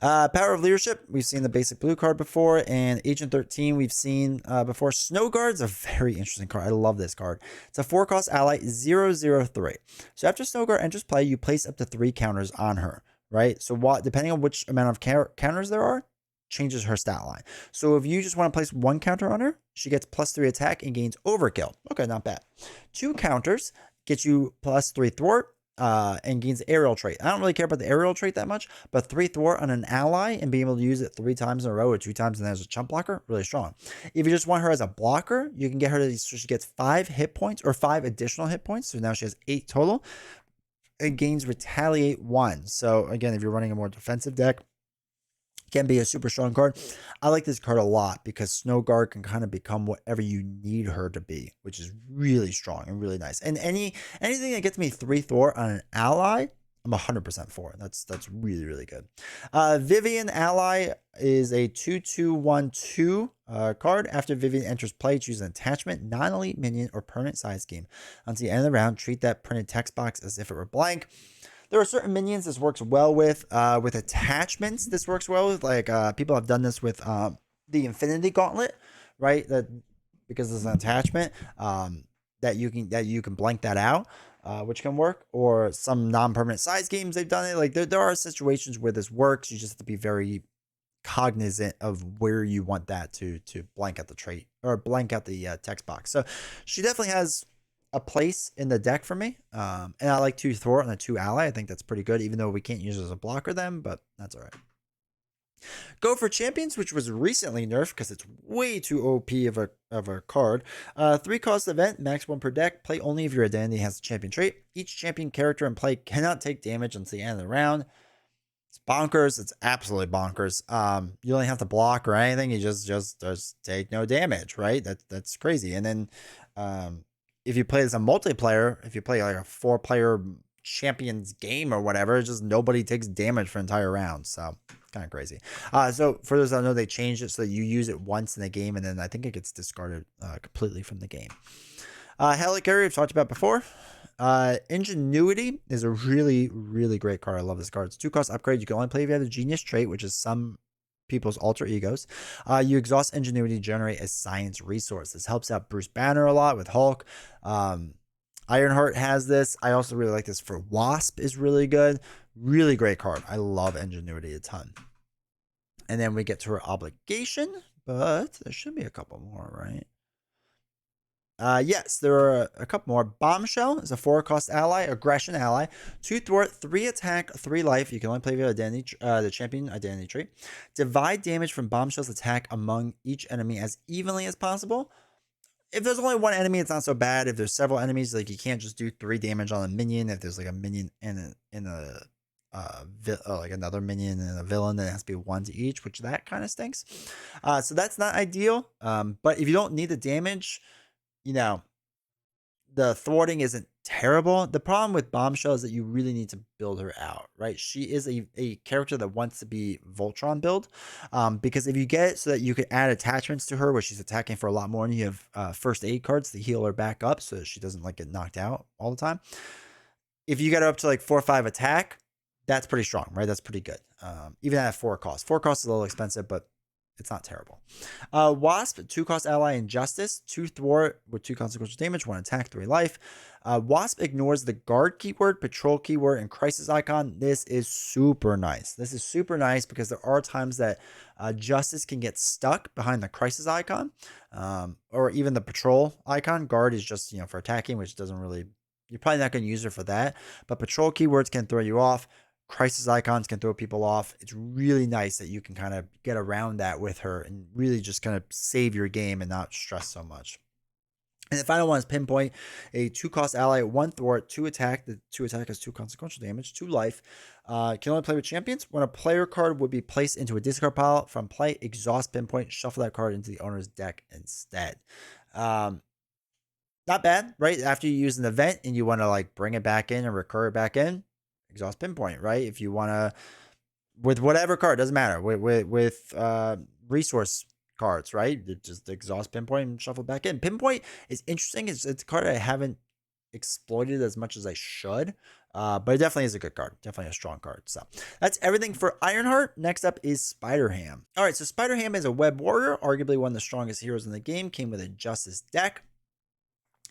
Power of Leadership, we've seen the basic blue card before, and Agent 13 we've seen before. Snow Guard's a very interesting card. I love this card. It's a 4-cost ally, 0/0/3. So after Snow Guard enters play, you place up to 3 counters on her, right? So depending on which amount of counters there are, changes her stat line. So if you just want to place 1 counter on her, she gets +3 attack and gains overkill. Okay, not bad. 2 counters get you +3 thwart, and gains the aerial trait. I don't really care about the aerial trait that much, but 3 thwart on an ally and being able to use it 3 times in a row or 2 times and as a chump blocker, really strong. If you just want her as a blocker, you can get her to, so she gets 5 hit points or 5 additional hit points. So now she has 8 total. It gains retaliate 1. So again, if you're running a more defensive deck, can be a super strong card. I like this card a lot because Snow Guard can kind of become whatever you need her to be, which is really strong and really nice. And anything that gets me 3 thwart on an ally, I'm 100% for. That's really, really good. Vivian Ally is a 2/2/1/2 card. After Vivian enters play, choose an attachment, non-elite minion, or permanent side scheme. Until the end of the round, treat that printed text box as if it were blank. There are certain minions this works well with. With attachments, this works well with. Like people have done this with the Infinity Gauntlet, right? That because there's an attachment that you can blank that out. Which can work, or some non-permanent size games they've done it. Like there are situations where this works. You just have to be very cognizant of where you want that to blank out the trait or blank out the text box. So she definitely has a place in the deck for me. And I like 2 thwart and a 2 ally. I think that's pretty good, even though we can't use it as a blocker them, but that's all right. Go for Champions, which was recently nerfed because it's way too OP of a card. 3 cost event, max 1 per deck. Play only if your identity has a champion trait. Each champion character in play cannot take damage until the end of the round. It's bonkers. It's absolutely bonkers. You don't have to block or anything. You just take no damage, right? That's crazy. And then if you play as a multiplayer, if you play like a 4-player champions game or whatever, just nobody takes damage for an entire round. So kind of crazy. So for those that know, they changed it so that you use it once in the game, and then I think it gets discarded completely from the game. Helicarrier, we've talked about before. Ingenuity is a really, really great card. I love this card. It's 2 cost upgrade. You can only play if you have the Genius trait, which is some people's alter egos. You exhaust Ingenuity to generate a science resource. This helps out Bruce Banner a lot with Hulk. Ironheart has this. I also really like this for Wasp is really good. Really great card. I love Ingenuity a ton. And then we get to her obligation, but there should be a couple more, right? Yes, there are a couple more. Bombshell is a 4-cost ally, aggression ally, 2 thwart, 3 attack, 3 life. You can only play via identity, the champion identity trait. Divide damage from Bombshell's attack among each enemy as evenly as possible. If there's only one enemy, it's not so bad. If there's several enemies, like you can't just do 3 damage on a minion. If there's like a minion in like another minion and a villain, then it has to be 1 to each, which that kind of stinks. So that's not ideal. But if you don't need the damage, you know, the thwarting isn't terrible. The problem with Bombshell is that you really need to build her out, right? She is a character that wants to be Voltron build, because if you get it so that you can add attachments to her where she's attacking for a lot more and you have first aid cards to heal her back up so that she doesn't like get knocked out all the time. If you get her up to like 4 or 5 attack, that's pretty strong, right? That's pretty good. Even at 4 cost. 4 cost is a little expensive, but it's not terrible. Wasp, 2-cost ally Injustice, 2 thwart with 2 consequential damage, 1 attack, 3 life. Wasp ignores the guard keyword, patrol keyword, and crisis icon. This is super nice. This is super nice because there are times that Justice can get stuck behind the crisis icon, or even the patrol icon. Guard is just, for attacking, which doesn't really, you're probably not going to use her for that. But patrol keywords can throw you off. Crisis icons can throw people off. It's really nice that you can kind of get around that with her and really just kind of save your game and not stress so much. And the final one is Pinpoint, a 2-cost ally, 1 thwart, 2 attack. The 2 attack has 2 consequential damage, 2 life. Can only play with champions. When a player card would be placed into a discard pile from play, exhaust Pinpoint, shuffle that card into the owner's deck instead. Not bad, right? After you use an event and you want to like bring it back in and recur it back in, exhaust Pinpoint, right? If you want to, with whatever card, doesn't matter, with resource cards, right? Just exhaust Pinpoint and shuffle back in. Pinpoint is interesting. It's a card I haven't exploited as much as I should, but it definitely is a good card. Definitely a strong card. So that's everything for Ironheart. Next up is Spider-Ham. All right, so Spider-Ham is a web warrior, arguably one of the strongest heroes in the game. Came with a Justice deck.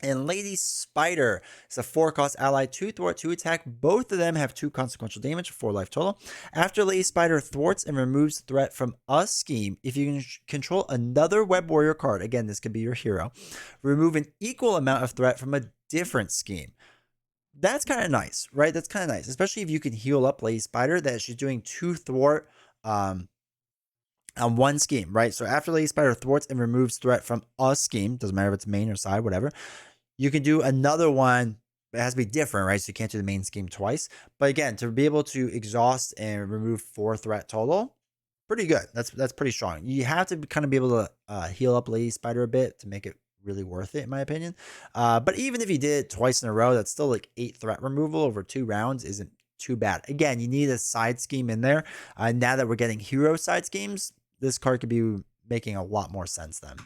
And Lady Spider is a 4-cost ally, 2 thwart, 2 attack. Both of them have 2 consequential damage, 4 life total. After Lady Spider thwarts and removes threat from a scheme, if you can control another web warrior card, again, this could be your hero, remove an equal amount of threat from a different scheme. That's kind of nice, right? That's kind of nice, especially if you can heal up Lady Spider, that she's doing 2 thwart on 1 scheme, right? So after Lady Spider thwarts and removes threat from a scheme, doesn't matter if it's main or side, whatever, you can do another one. It has to be different, right? So you can't do the main scheme twice. But again, to be able to exhaust and remove 4 threat total, pretty good. That's pretty strong. You have to kind of be able to heal up Lady Spider a bit to make it really worth it, in my opinion. But even if you did it twice in a row, that's still like 8 threat removal over 2 rounds isn't too bad. Again, you need a side scheme in there. Now that we're getting hero side schemes, this card could be making a lot more sense then.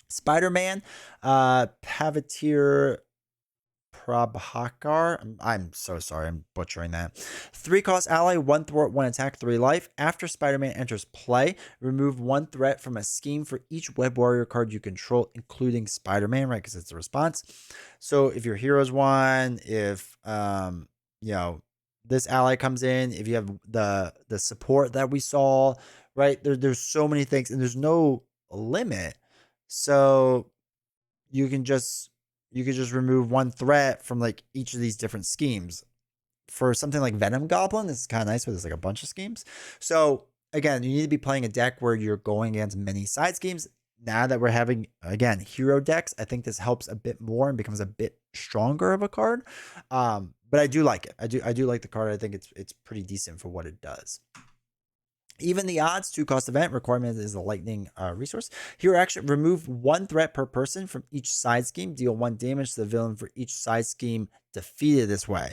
Spider-Man, Pavatir Prabhakar. I'm so sorry, I'm butchering that. 3 cost ally, 1 thwart, 1 attack, 3 life. After Spider-Man enters play, remove 1 threat from a scheme for each Web Warrior card you control, including Spider-Man, right? Because it's a response. So if your heroes one, if you know, this ally comes in, if you have the support that we saw, right? There's so many things, and there's no limit. So you can just remove 1 threat from like each of these different schemes. For something like Venom Goblin, this is kind of nice, where there's like a bunch of schemes. So again, you need to be playing a deck where you're going against many side schemes. Now that we're having, again, hero decks, I think this helps a bit more and becomes a bit stronger of a card. But I do like it. I do like the card. I think it's pretty decent for what it does. Even the odds, 2 cost event, requirement is a lightning resource. Hero action, remove 1 threat per person from each side scheme. Deal 1 damage to the villain for each side scheme defeated this way.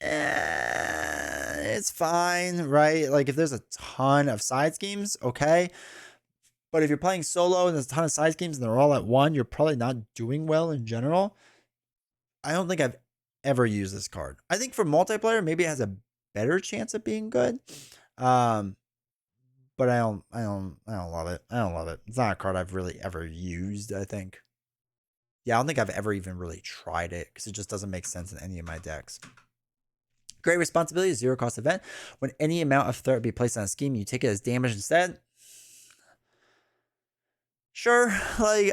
It's fine, right? Like if there's a ton of side schemes, okay. But if you're playing solo and there's a ton of side schemes and they're all at 1, you're probably not doing well in general. I don't think I've ever used this card. I think for multiplayer, maybe it has a better chance of being good. But I don't love it. I don't love it. It's not a card I've really ever used, I think. Yeah, I don't think I've ever even really tried it because it just doesn't make sense in any of my decks. Great responsibility, 0 cost event. When any amount of threat be placed on a scheme, you take it as damage instead. Sure, like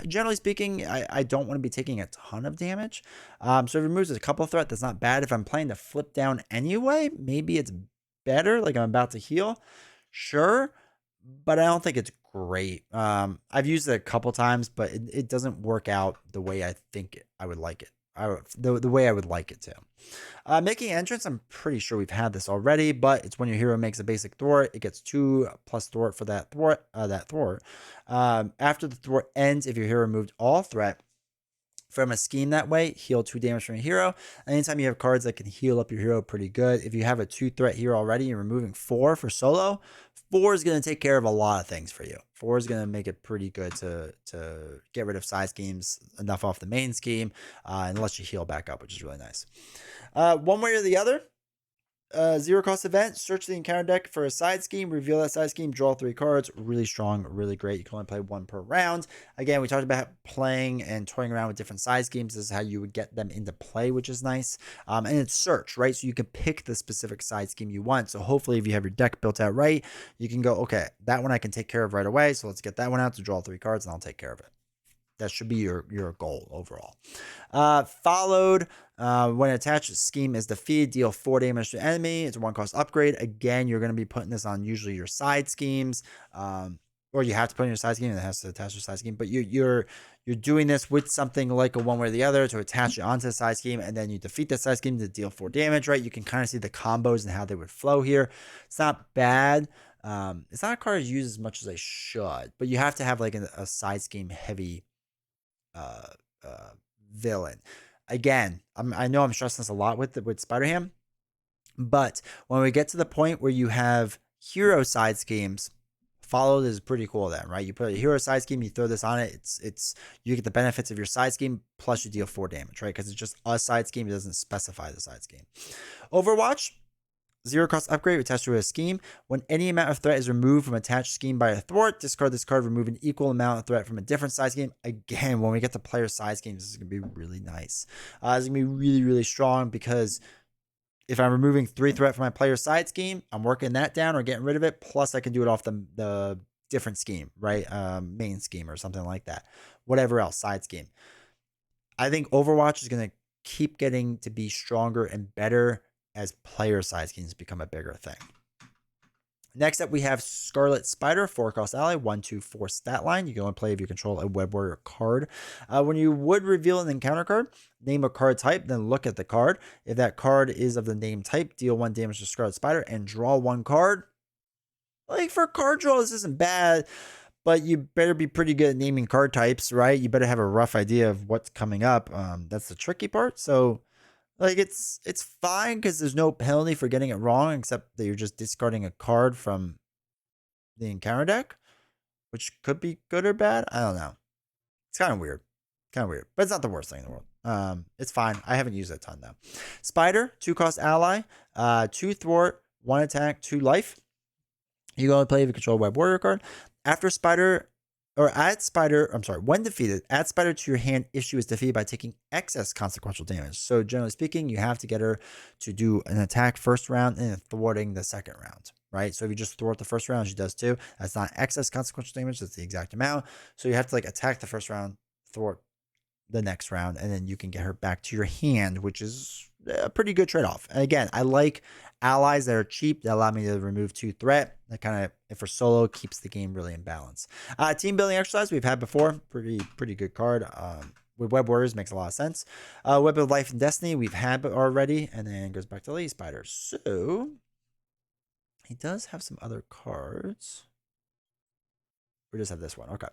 generally speaking, I don't want to be taking a ton of damage. So it removes a couple of threat. That's not bad. If I'm playing to flip down anyway, maybe it's better. Like I'm about to heal, sure, but I don't think it's great. I've used it a couple times, but it doesn't work out the way I think I would like it. The way I would like it to. Making entrance, I'm pretty sure we've had this already, but it's when your hero makes a basic thwart, it gets 2 plus thwart for that thwart. After the thwart ends, if your hero removed all threat from a scheme that way, heal 2 damage from your hero. Anytime you have cards that can heal up your hero pretty good, if you have a 2 threat hero already, you're removing 4 for solo. 4 is going to take care of a lot of things for you. 4 is going to make it pretty good to get rid of side schemes, enough off the main scheme, and let you heal back up, which is really nice. One way or the other, 0 cost event, search the encounter deck for a side scheme, reveal that side scheme, draw 3 cards. Really strong, really great. You can only play 1 per round. Again, we talked about playing and toying around with different side schemes. This is how you would get them into play, which is nice. And it's search, right? So you can pick the specific side scheme you want. So hopefully if you have your deck built out right, you can go, okay, that one I can take care of right away. So let's get that one out to draw 3 cards and I'll take care of it. That should be your goal overall. Followed, when an attached scheme is defeated, deal 4 damage to enemy. It's a 1 cost upgrade. Again, you're going to be putting this on usually your side schemes, or you have to put in your side scheme and it has to attach your side scheme. But you're doing this with something like a one way or the other to attach it onto the side scheme, and then you defeat the side scheme to deal 4 damage. Right? You can kind of see the combos and how they would flow here. It's not bad. It's not a card I use as much as I should, but you have to have like a side scheme heavy villain. Again, I know I'm stressing this a lot with Spider-Ham, but when we get to the point where you have hero side schemes, followed is pretty cool then, right? You put a hero side scheme, you throw this on it, it's you get the benefits of your side scheme plus you deal 4 damage, right? Because it's just a side scheme, it doesn't specify the side scheme. Overwatch, 0 cost upgrade attached to a scheme. When any amount of threat is removed from attached scheme by a thwart, discard this card, remove an equal amount of threat from a different side scheme. Again, when we get to player side schemes, this is going to be really nice. It's going to be really, really strong because if I'm removing 3 threat from my player side scheme, I'm working that down or getting rid of it. Plus, I can do it off the different scheme, right? Main scheme or something like that. Whatever else, side scheme. I think Overwatch is going to keep getting to be stronger and better as player side schemes become a bigger thing. Next up, we have Scarlet Spider, 4-cost ally, 1/2/4 stat line. You can only play if you control a Web Warrior card. When you would reveal an encounter card, name a card type, then look at the card. If that card is of the name type, deal 1 damage to Scarlet Spider and draw 1 card. Like, for card draw, this isn't bad, but you better be pretty good at naming card types, right? You better have a rough idea of what's coming up. That's the tricky part. So, like, it's fine because there's no penalty for getting it wrong, except that you're just discarding a card from the encounter deck, which could be good or bad. I don't know. It's kind of weird. But it's not the worst thing in the world. It's fine. I haven't used it a ton though. Spider, 2-cost ally, 2 thwart, 1 attack, 2 life. You go and play if you control a Web Warrior card. After Spider, or add Spider, when defeated, add Spider to your hand if she was defeated by taking excess consequential damage. So generally speaking, you have to get her to do an attack first round and then thwarting the second round, right? So if you just thwart the first round, she does too. That's not excess consequential damage, that's the exact amount. So you have to like attack the first round, thwart the next round, and then you can get her back to your hand, which is a pretty good trade-off. And again, I like allies that are cheap that allow me to remove 2 threat. That kind of, if for solo, keeps the game really in balance. Team building exercise we've had before. Pretty good card. With Web Warriors makes a lot of sense. Web of Life and Destiny we've had already, and then goes back to Lady Spider. So he does have some other cards. We just have this one. Okay.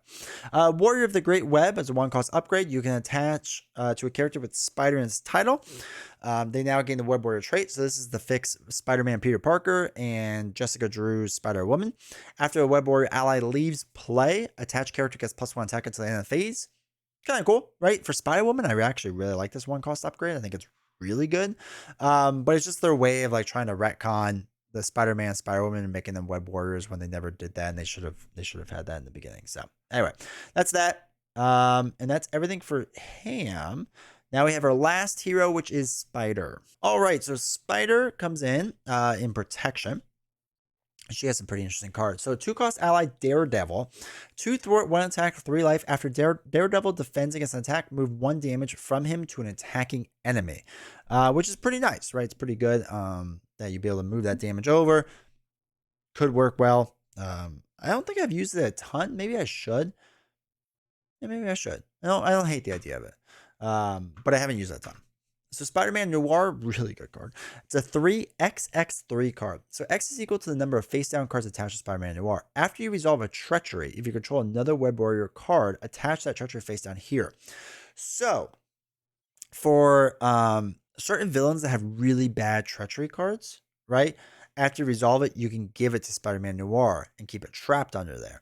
Warrior of the Great Web as a 1-cost upgrade. You can attach to a character with Spider in its title. They now gain the Web Warrior trait. So this is the fix Spider-Man Peter Parker and Jessica Drew's Spider-Woman. After a Web Warrior ally leaves play, attached character gets +1 attack until the end of the phase. Kind of cool, right? For Spider-Woman, I actually really like this 1-cost upgrade. I think it's really good. But it's just their way of like trying to retcon the Spider-Man, Spider-Woman, and making them Web Warriors when they never did that, and they should have had that in the beginning. So anyway, that's that. And that's everything for Ham. Now we have our last hero, which is Spider. All right, so Spider comes in protection. She has some pretty interesting cards. So 2-cost ally Daredevil, 2 thwart, 1 attack, 3 life. After Daredevil defends against an attack, move 1 damage from him to an attacking enemy, which is pretty nice, right? It's pretty good that you'd be able to move that damage over. Could work well. I don't think I've used it a ton. Maybe I should. Yeah, maybe I should. I don't hate the idea of it, but I haven't used it a ton. So Spider-Man Noir, really good card. It's a 3xx3 card. So X is equal to the number of face-down cards attached to Spider-Man Noir. After you resolve a Treachery, if you control another Web Warrior card, attach that Treachery face-down here. So for certain villains that have really bad Treachery cards, right? After you resolve it, you can give it to Spider-Man Noir and keep it trapped under there.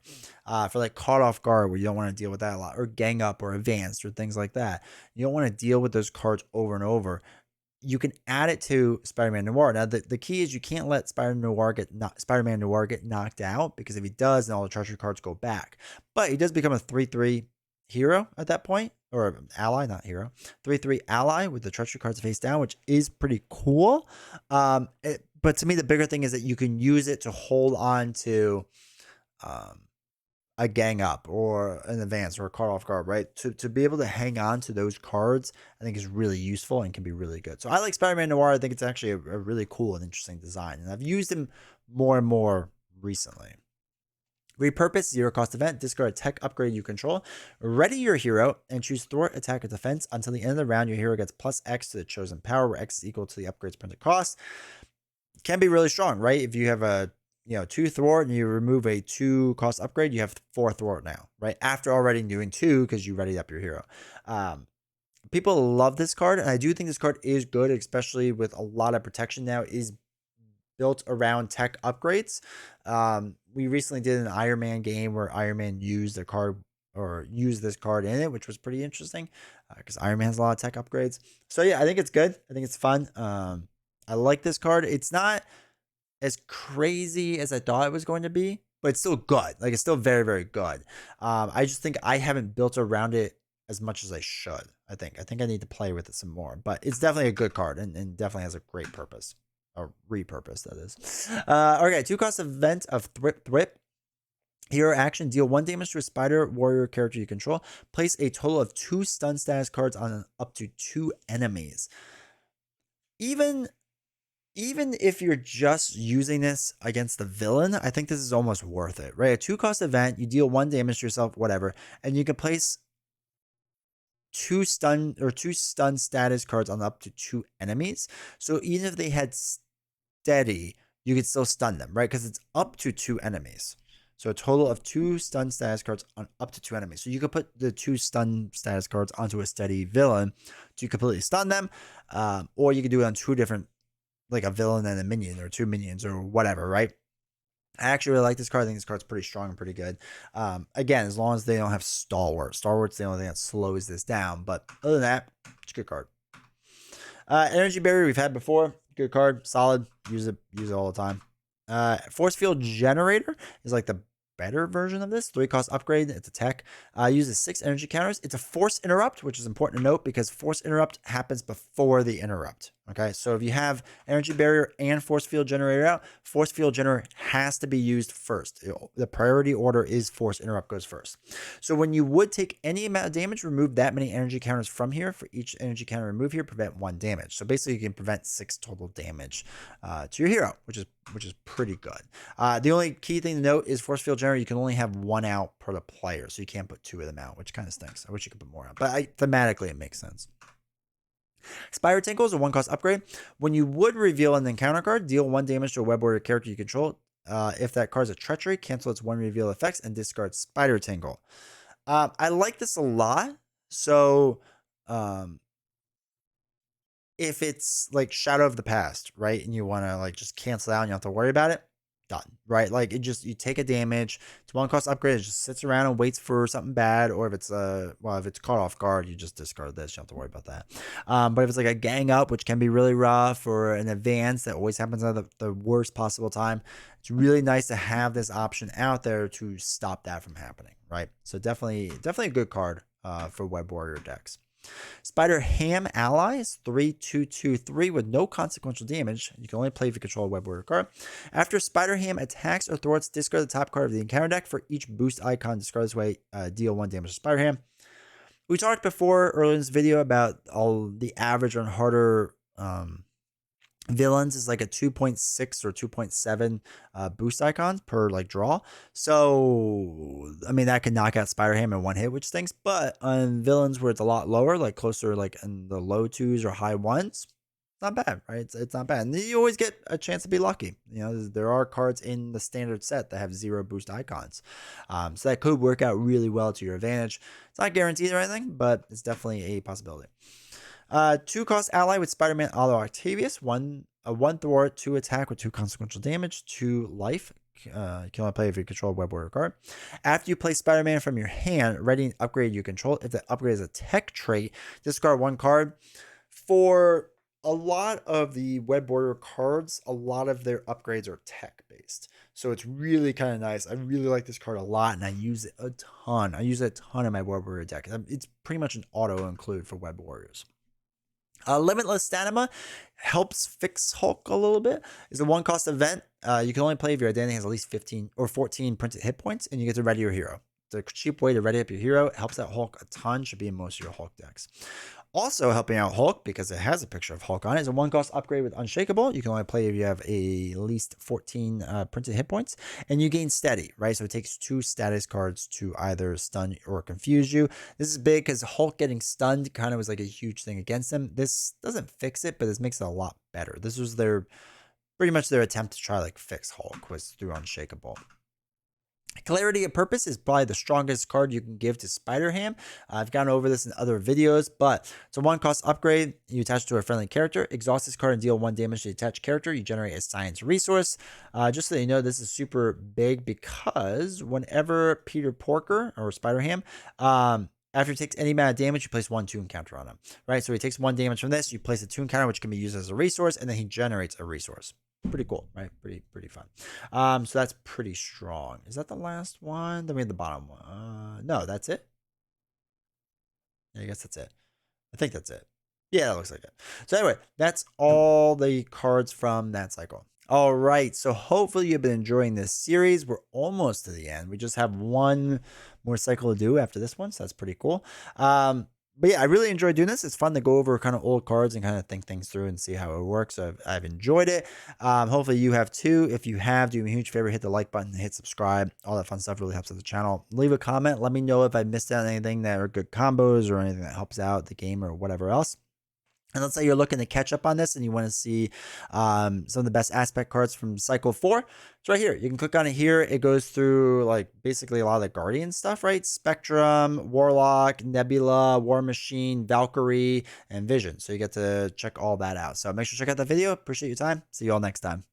For like Caught Off Guard, where you don't want to deal with that a lot, or Gang Up or Advanced or things like that. You don't want to deal with those cards over and over. You can add it to Spider-Man Noir. Now, the key is you can't let Spider-Man Noir get knocked out, because if he does, then all the Treachery cards go back. But he does become a 3/3 hero at that point, or ally, not hero. 3/3 ally with the Treachery cards face down, which is pretty cool. But to me, the bigger thing is that you can use it to hold on to a Gang Up or an Advance or a Caught Off Guard, right? To be able to hang on to those cards, I think is really useful and can be really good. So I like Spider-Man Noir. I think it's actually a really cool and interesting design, and I've used him more and more recently. Repurpose, 0-cost event, discard a tech upgrade you control. Ready your hero and choose thwart, attack, or defense. Until the end of the round, your hero gets +X to the chosen power, where X is equal to the upgrade's printed cost. Can be really strong, right? If you have a 2 thwart and you remove a 2-cost upgrade, you have 4 thwart now, right? After already doing 2, because you readied up your hero. People love this card, and I do think this card is good, especially with a lot of protection now is built around tech upgrades. We recently did an Iron Man game where Iron Man used a card, or used this card in it, which was pretty interesting, because Iron Man has a lot of tech upgrades. So yeah, I think it's good. I think it's fun. I like this card. It's not as crazy as I thought it was going to be, but it's still good. Like, it's still very, very good. I just think I haven't built around it as much as I should. I think I need to play with it some more, but it's definitely a good card, and definitely has a great purpose, or repurpose, that is. Okay, 2-cost event of Thrip. Hero action, deal 1 damage to a Spider Warrior character you control. Place a total of 2 stun status cards on up to 2 enemies. Even even if you're just using this against the villain, I think this is almost worth it, right? A 2-cost event, you deal 1 damage to yourself, whatever, and you can place two stun status cards on up to 2 enemies. So even if they had steady, you could still stun them, right? Because it's up to 2 enemies. So a total of 2 stun status cards on up to 2 enemies. So you could put the 2 stun status cards onto a steady villain to completely stun them, or you could do it on 2 different, like a villain and a minion, or 2 minions, or whatever, right? I actually really like this card. I think this card's pretty strong and pretty good. Again, as long as they don't have Stalwart. Stalwart's the only thing that slows this down. But other than that, it's a good card. Energy Barrier we've had before. Good card. Solid. Use it all the time. Force Field Generator is like the better version of this. 3-cost upgrade. It's a tech. Uses 6 energy counters. It's a Force Interrupt, which is important to note because Force Interrupt happens before the interrupt. Okay, so if you have Energy Barrier and Force Field Generator out, Force Field Generator has to be used first. The priority order is Force Interrupt goes first. So when you would take any amount of damage, remove that many energy counters from here. For each energy counter removed here, prevent 1 damage. So basically, you can prevent 6 total damage to your hero, which is pretty good. The only key thing to note is Force Field Generator, you can only have 1 out per the player, so you can't put 2 of them out, which kind of stinks. I wish you could put more out, but thematically, it makes sense. Spire Tinkle is a 1-cost upgrade. When you would reveal an encounter card, deal 1 damage to a web warrior character you control. If that card's a treachery, cancel its 1 reveal effects and discard Spider Tinkle. I like this a lot. So, if it's like Shadow of the Past, right, and you want to like just cancel out and you don't have to worry about it, done, right? Like it just, you take a damage, it's 1-cost upgrade, it just sits around and waits for something bad, or if it's if it's caught off guard, you just discard this, you don't have to worry about that. But if it's like a gang up, which can be really rough, or an advance that always happens at the worst possible time, it's really nice to have this option out there to stop that from happening, right? So definitely a good card for Web Warrior decks. Spider Ham Ally is 3/2/2/3 with no consequential damage. You can only play if you control a Web Warrior card. After Spider Ham attacks or thwarts, discard the top card of the encounter deck. For each boost icon discard this way, deal 1 damage to Spider Ham. We talked before earlier in this video about all the average on harder villains is like a 2.6 or 2.7 boost icons per like draw. So I mean that can knock out Spider Ham in 1 hit, which stinks. But on villains where it's a lot lower, like closer like in the low 2s or high 1s, not bad, right? It's not bad. And you always get a chance to be lucky. You know, there are cards in the standard set that have 0 boost icons. So that could work out really well to your advantage. It's not guaranteed or anything, but it's definitely a possibility. 2-cost ally with Spider-Man Allo Octavius. 1 thwart, 2 attack with 2 consequential damage, 2 life. You can only play if you control a Web Warrior card. After you play Spider-Man from your hand, ready an upgrade you control. If the upgrade is a tech trait, discard 1 card. For a lot of the Web Warrior cards, a lot of their upgrades are tech based. So it's really kind of nice. I really like this card a lot, and I use it a ton. I use it a ton in my Web Warrior deck. It's pretty much an auto include for Web Warriors. Limitless Stamina helps fix Hulk a little bit. It's a 1-cost event. You can only play if your identity has at least 15 or 14 printed hit points, and you get to ready your hero. It's a cheap way to ready up your hero. It helps out Hulk a ton. Should be in most of your Hulk decks. Also helping out Hulk, because it has a picture of Hulk on it, is a 1-cost upgrade with Unshakable. You can only play if you have at least 14 printed hit points, and you gain Steady, right? So it takes 2 status cards to either stun or confuse you. This is big because Hulk getting stunned kind of was like a huge thing against him. This doesn't fix it, but this makes it a lot better. This was pretty much their attempt to try like fix Hulk was through Unshakable. Clarity of Purpose is probably the strongest card you can give to Spider Ham. I've gone over this in other videos, but it's a 1-cost upgrade. You attach it to a friendly character, exhaust this card and deal 1 damage to the attached character. You generate a science resource. Just so you know, this is super big because whenever Peter Porker or Spider Ham, after he takes any amount of damage, you place 1 Toon counter on him, right? So he takes 1 damage from this, you place a Toon counter, which can be used as a resource, and then he generates a resource. Pretty cool, right? Pretty fun. So that's pretty strong. Is that the last one? Then we have the bottom one. No, that's it. Yeah, I guess that's it. I think that's it. Yeah, that looks like it. So anyway, that's all the cards from that cycle. All right, so hopefully you've been enjoying this series. We're almost to the end. We just have one more cycle to do after this one, so that's pretty cool. But yeah, I really enjoy doing this. It's fun to go over kind of old cards and kind of think things through and see how it works. So I've enjoyed it. Hopefully you have too. If you have, do me a huge favor, hit the like button, hit subscribe. All that fun stuff really helps out the channel. Leave a comment. Let me know if I missed out on anything that are good combos or anything that helps out the game or whatever else. And let's say you're looking to catch up on this and you want to see some of the best aspect cards from Cycle 4. It's right here. You can click on it here. It goes through like basically a lot of the Guardian stuff, right? Spectrum, Warlock, Nebula, War Machine, Valkyrie, and Vision. So you get to check all that out. So make sure to check out that video. Appreciate your time. See you all next time.